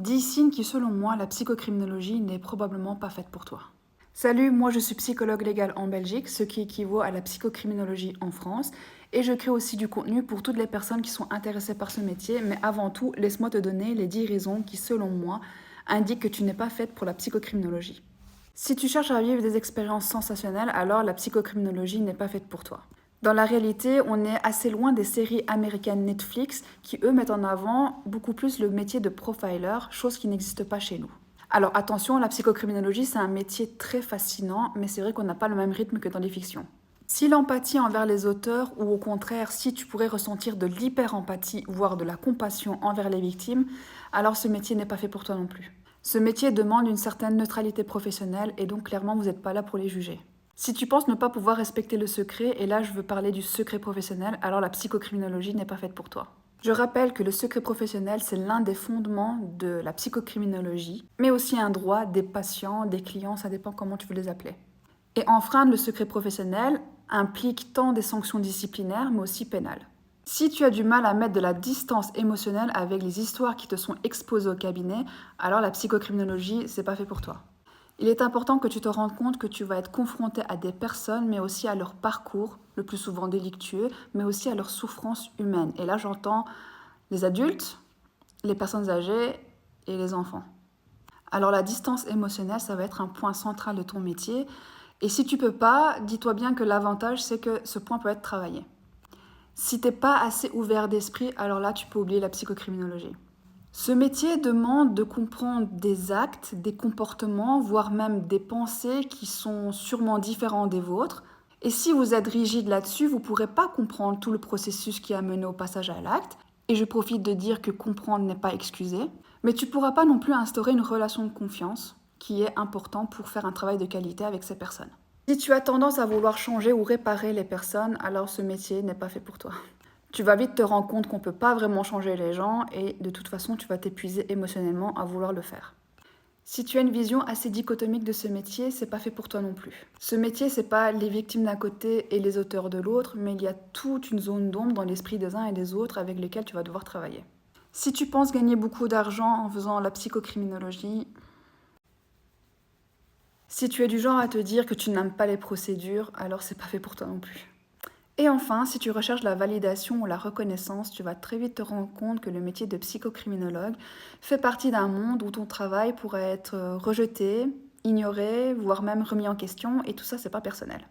10 signes qui, selon moi, la psychocriminologie n'est probablement pas faite pour toi. Salut, moi je suis psychologue légal en Belgique, ce qui équivaut à la psychocriminologie en France, et je crée aussi du contenu pour toutes les personnes qui sont intéressées par ce métier, mais avant tout, laisse-moi te donner les 10 raisons qui, selon moi, indiquent que tu n'es pas faite pour la psychocriminologie. Si tu cherches à vivre des expériences sensationnelles, alors la psychocriminologie n'est pas faite pour toi. Dans la réalité, on est assez loin des séries américaines Netflix qui, eux, mettent en avant beaucoup plus le métier de profiler, chose qui n'existe pas chez nous. Alors attention, la psychocriminologie, c'est un métier très fascinant, mais c'est vrai qu'on n'a pas le même rythme que dans les fictions. Si l'empathie envers les auteurs, ou au contraire, si tu pourrais ressentir de l'hyper-empathie, voire de la compassion envers les victimes, alors ce métier n'est pas fait pour toi non plus. Ce métier demande une certaine neutralité professionnelle et donc clairement vous n'êtes pas là pour les juger. Si tu penses ne pas pouvoir respecter le secret, et là je veux parler du secret professionnel, alors la psychocriminologie n'est pas faite pour toi. Je rappelle que le secret professionnel, c'est l'un des fondements de la psychocriminologie, mais aussi un droit des patients, des clients, ça dépend comment tu veux les appeler. Et enfreindre le secret professionnel implique tant des sanctions disciplinaires, mais aussi pénales. Si tu as du mal à mettre de la distance émotionnelle avec les histoires qui te sont exposées au cabinet, alors la psychocriminologie, c'est pas fait pour toi. Il est important que tu te rendes compte que tu vas être confronté à des personnes, mais aussi à leur parcours, le plus souvent délictueux, mais aussi à leur souffrance humaine. Et là, j'entends les adultes, les personnes âgées et les enfants. Alors la distance émotionnelle, ça va être un point central de ton métier. Et si tu peux pas, dis-toi bien que l'avantage, c'est que ce point peut être travaillé. Si t'es pas assez ouvert d'esprit, alors là, tu peux oublier la psychocriminologie. Ce métier demande de comprendre des actes, des comportements, voire même des pensées qui sont sûrement différents des vôtres. Et si vous êtes rigide là-dessus, vous ne pourrez pas comprendre tout le processus qui a mené au passage à l'acte. Et je profite de dire que comprendre n'est pas excuser. Mais tu ne pourras pas non plus instaurer une relation de confiance qui est important pour faire un travail de qualité avec ces personnes. Si tu as tendance à vouloir changer ou réparer les personnes, alors ce métier n'est pas fait pour toi. Tu vas vite te rendre compte qu'on ne peut pas vraiment changer les gens et de toute façon, tu vas t'épuiser émotionnellement à vouloir le faire. Si tu as une vision assez dichotomique de ce métier, c'est pas fait pour toi non plus. Ce métier, c'est pas les victimes d'un côté et les auteurs de l'autre, mais il y a toute une zone d'ombre dans l'esprit des uns et des autres avec lesquels tu vas devoir travailler. Si tu penses gagner beaucoup d'argent en faisant la psychocriminologie, si tu es du genre à te dire que tu n'aimes pas les procédures, alors c'est pas fait pour toi non plus. Et enfin, si tu recherches la validation ou la reconnaissance, tu vas très vite te rendre compte que le métier de psychocriminologue fait partie d'un monde où ton travail pourrait être rejeté, ignoré, voire même remis en question, et tout ça, c'est pas personnel.